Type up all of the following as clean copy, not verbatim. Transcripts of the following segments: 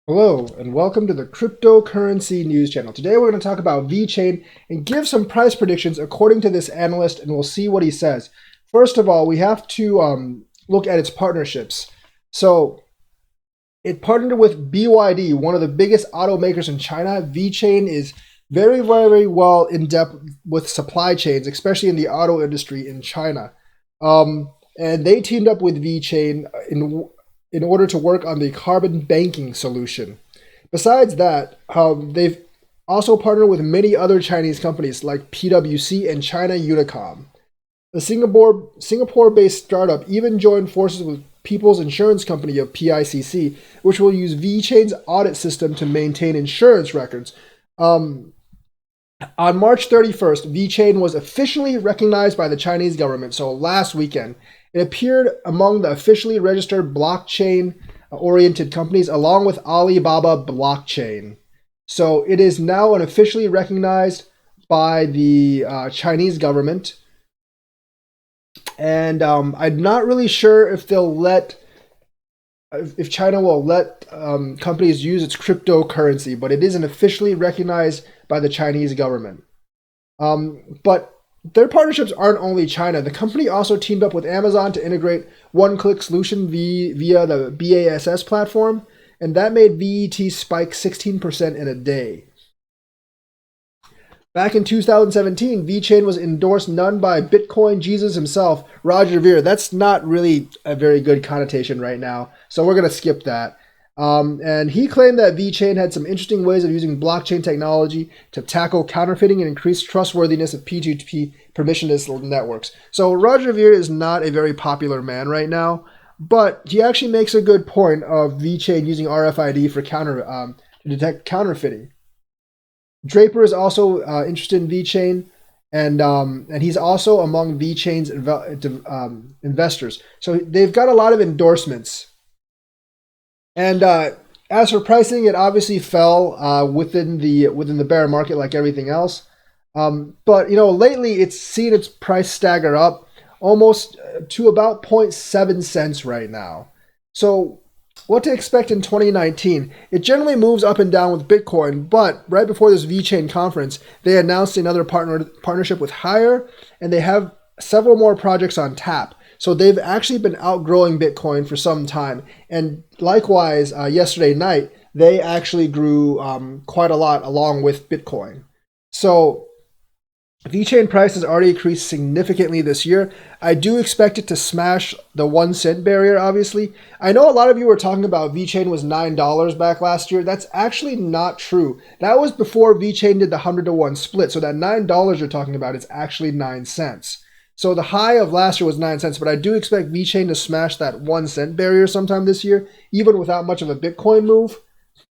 Hello, and welcome to the Cryptocurrency News Channel. Today we're going to talk about VeChain and give some price predictions according to this analyst, and we'll see what he says. First of all, we have to look at its partnerships. So it partnered with BYD, one of the biggest automakers in China. VeChain is very, very well in depth with supply chains, especially in the auto industry in China. And they teamed up with VeChain in order to work on the carbon banking solution. Besides that, they've also partnered with many other Chinese companies like PwC and China Unicom. The Singapore-based startup even joined forces with People's Insurance Company of PICC, which will use VeChain's audit system to maintain insurance records. On March 31st, VeChain was officially recognized by the Chinese government, so last weekend. It appeared among the officially registered blockchain-oriented companies along with Alibaba Blockchain. So it is now officially recognized by the Chinese government. And I'm not really sure if if China will let companies use its cryptocurrency, but it isn't officially recognized by the Chinese government. But their partnerships aren't only China. The company also teamed up with Amazon to integrate one-click solution via the BASS platform, and that made VET spike 16% in a day. Back in 2017, VeChain was endorsed none by Bitcoin Jesus himself, Roger Ver. That's not really a very good connotation right now, so we're going to skip that. And he claimed that VeChain had some interesting ways of using blockchain technology to tackle counterfeiting and increase trustworthiness of P2P permissionless networks. So Roger Ver is not a very popular man right now, but he actually makes a good point of VeChain using RFID for to detect counterfeiting. Draper is also interested in VeChain, and he's also among VeChain's investors. So they've got a lot of endorsements. And as for pricing, it obviously fell within the bear market like everything else. But lately it's seen its price stagger up almost to about 0.7 cents right now. So what to expect in 2019? It generally moves up and down with Bitcoin, but right before this VeChain conference, they announced another partnership with Hire, and they have several more projects on tap. So they've actually been outgrowing Bitcoin for some time. And likewise, yesterday night, they actually grew quite a lot along with Bitcoin. So VeChain price has already increased significantly this year. I do expect it to smash the 1 cent barrier, obviously. I know a lot of you were talking about VeChain was $9 back last year. That's actually not true. That was before VeChain did the 100-to-1 split. So that $9 you're talking about is actually 9 cents. So the high of last year was 9 cents, but I do expect VeChain to smash that 1 cent barrier sometime this year, even without much of a Bitcoin move.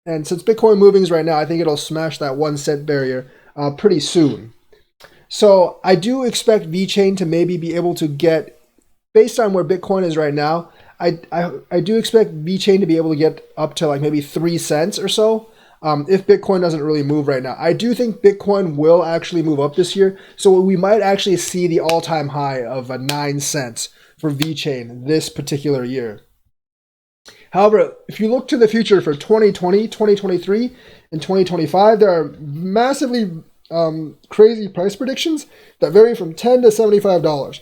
And since Bitcoin moving is right now, I think it'll smash that 1 cent barrier pretty soon. So I do expect VeChain to maybe be able to get, based on where Bitcoin is right now, I do expect VeChain to be able to get up to like maybe 3 cents or so. If Bitcoin doesn't really move right now. I do think Bitcoin will actually move up this year, so we might actually see the all-time high of 9 cents for VeChain this particular year. However, if you look to the future for 2020, 2023, and 2025, there are massively crazy price predictions that vary from $10 to $75.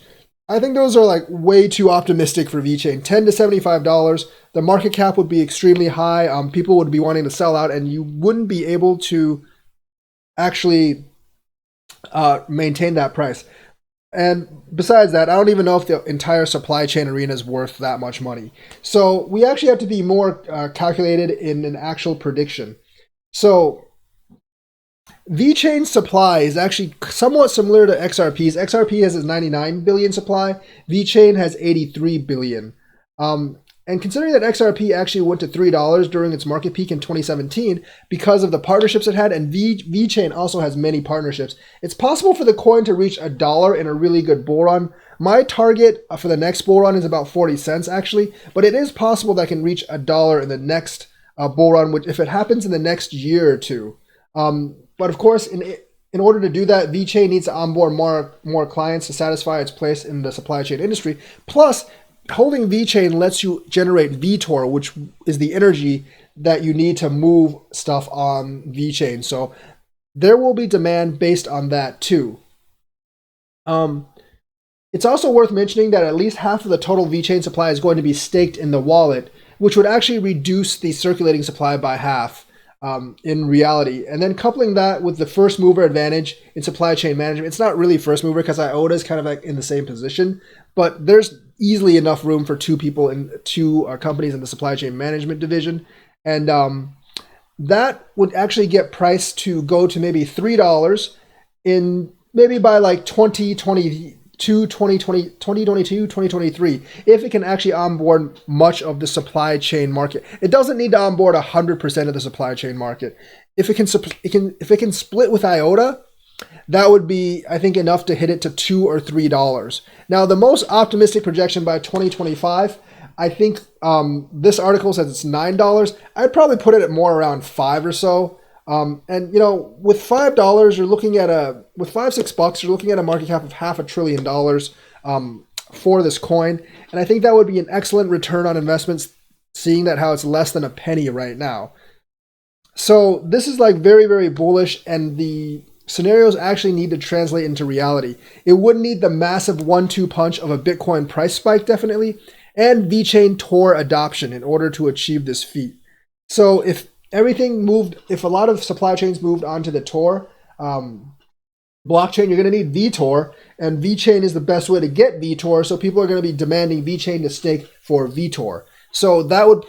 I think those are like way too optimistic for VeChain. $10 to $75. The market cap would be extremely high. People would be wanting to sell out, and you wouldn't be able to actually maintain that price. And besides that, I don't even know if the entire supply chain arena is worth that much money. So we actually have to be more calculated in an actual prediction. So VeChain's supply is actually somewhat similar to XRP's. XRP has a 99 billion supply. VeChain has 83 billion. And considering that XRP actually went to $3 during its market peak in 2017 because of the partnerships it had, and VeChain also has many partnerships, it's possible for the coin to reach $1 in a really good bull run. My target for the next bull run is about 40 cents actually, but it is possible that I can reach $1 in the next bull run, which if it happens in the next year or two. But of course, in order to do that, VeChain needs to onboard more clients to satisfy its place in the supply chain industry. Plus, holding VeChain lets you generate VTOR, which is the energy that you need to move stuff on VeChain. So there will be demand based on that too. It's also worth mentioning that at least half of the total VeChain supply is going to be staked in the wallet, which would actually reduce the circulating supply by half in reality. And then coupling that with the first mover advantage in supply chain management, it's not really first mover because IOTA is kind of like in the same position, but there's easily enough room for two people in two companies in the supply chain management division. And that would actually get price to go to maybe $3 in maybe by like 2022, 2023, if it can actually onboard much of the supply chain market. It doesn't need to onboard 100% of the supply chain market. If it can split with IOTA, that would be, I think, enough to hit it to $2 or $3. Now, the most optimistic projection by 2025, I think this article says it's $9. I'd probably put it at more around $5 or so. And with $5, you're looking at with $5-6, you're looking at a market cap of $500 billion for this coin. And I think that would be an excellent return on investments, seeing that how it's less than a penny right now. So this is like very, very bullish, and the scenarios actually need to translate into reality. It would need the massive 1-2 punch of a Bitcoin price spike, definitely, and VeChain Tor adoption in order to achieve this feat. So if a lot of supply chains moved onto the Tor blockchain, you're going to need VTOR, and VeChain is the best way to get VTOR, so people are going to be demanding VeChain to stake for VTOR. So that would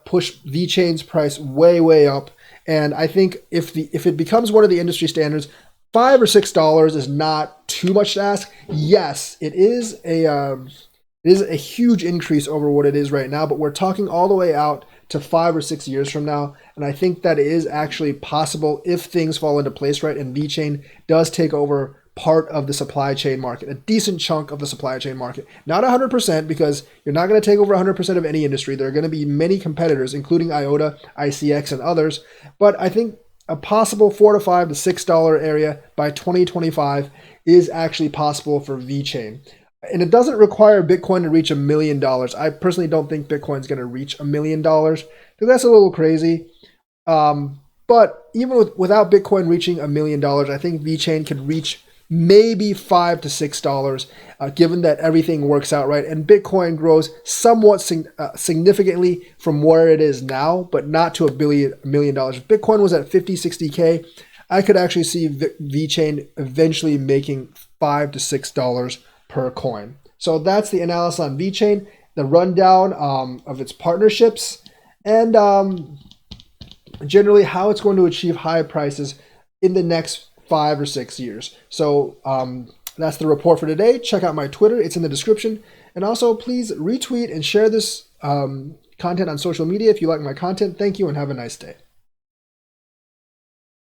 push VeChain's price way, way up. And I think if it becomes one of the industry standards, $5 or $6 is not too much to ask. Yes, it is a huge increase over what it is right now, but we're talking all the way out to 5 or 6 years from now. And I think that it is actually possible if things fall into place right and VeChain does take over part of the supply chain market, a decent chunk of the supply chain market. Not 100%, because you're not going to take over 100% of any industry. There are going to be many competitors, including IOTA, ICX, and others. But I think a possible $4 to $5 to $6 area by 2025 is actually possible for VeChain. And it doesn't require Bitcoin to reach $1 million. I personally don't think Bitcoin's going to reach $1 million, because that's a little crazy. But even without Bitcoin reaching $1 million, I think VeChain could reach maybe $5 to $6, given that everything works out right. And Bitcoin grows somewhat significantly from where it is now, but not to $1 million. If Bitcoin was at 50, 60K, I could actually see VeChain eventually making $5 to $6 per coin. So that's the analysis on VeChain, the rundown of its partnerships, and generally how it's going to achieve high prices in the next 5 or 6 years. So that's the report for today. Check out my Twitter. It's in the description. And also, please retweet and share this content on social media if you like my content. Thank you and have a nice day.